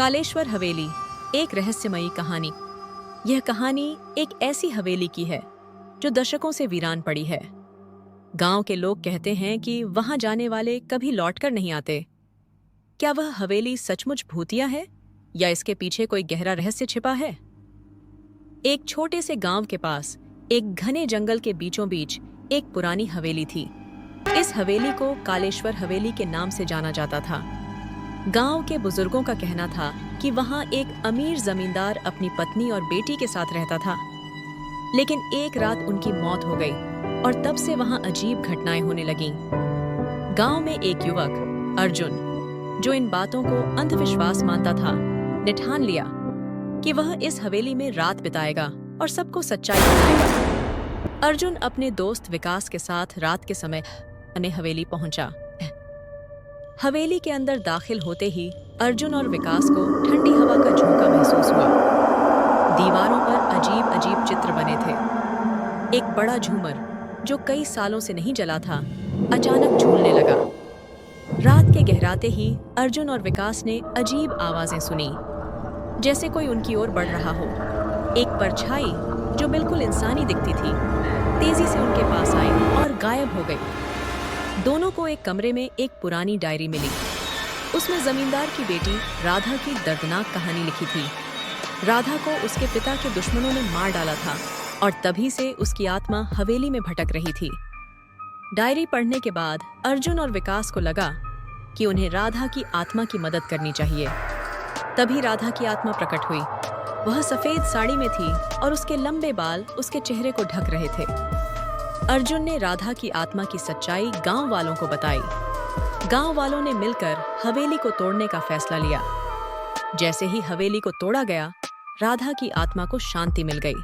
कालेश्वर हवेली, एक रहस्यमयी कहानी। यह कहानी एक ऐसी हवेली की है जो दशकों से वीरान पड़ी है। गांव के लोग कहते हैं कि वहां जाने वाले कभी लौटकर नहीं आते। क्या वह हवेली सचमुच भूतिया है या इसके पीछे कोई गहरा रहस्य छिपा है? एक छोटे से गांव के पास एक घने जंगल के बीचों बीच एक पुरानी हवेली थी। इस हवेली को कालेश्वर हवेली के नाम से जाना जाता था। गांव के बुजुर्गों का कहना था कि वहां एक अमीर जमींदार अपनी पत्नी और बेटी के साथ रहता था, लेकिन एक रात उनकी मौत हो गई और तब से वहां अजीब घटनाएं होने लगीं। गांव में एक युवक अर्जुन, जो इन बातों को अंधविश्वास मानता था, ने ठान लिया कि वह इस हवेली में रात बिताएगा और सबको सच्चाई बताएगा। अर्जुन अपने दोस्त विकास के साथ रात के समय हवेली पहुंचा। हवेली के अंदर दाखिल होते ही अर्जुन और विकास को ठंडी हवा का झोंका महसूस हुआ। दीवारों पर अजीब अजीब चित्र बने थे। एक बड़ा झूमर, जो कई सालों से नहीं जला था, अचानक झूलने लगा। रात के गहराते ही अर्जुन और विकास ने अजीब आवाजें सुनी, जैसे कोई उनकी ओर बढ़ रहा हो। एक परछाई, जो बिल्कुल इंसानी दिखती थी, तेजी से उनके पास आई और गायब हो गई। दोनों को एक कमरे में एक पुरानी डायरी मिली। उसमें जमींदार की बेटी राधा की दर्दनाक कहानी लिखी थी। राधा को उसके पिता के दुश्मनों ने मार डाला था और तभी से उसकी आत्मा हवेली में भटक रही थी। डायरी पढ़ने के बाद अर्जुन और विकास को लगा कि उन्हें राधा की आत्मा की मदद करनी चाहिए। तभी राधा की आत्मा प्रकट हुई। वह सफेद साड़ी में थी और उसके लंबे बाल उसके चेहरे को ढक रहे थे। अर्जुन ने राधा की आत्मा की सच्चाई गांव वालों को बताई। गांव वालों ने मिलकर हवेली को तोड़ने का फैसला लिया। जैसे ही हवेली को तोड़ा गया, राधा की आत्मा को शांति मिल गई।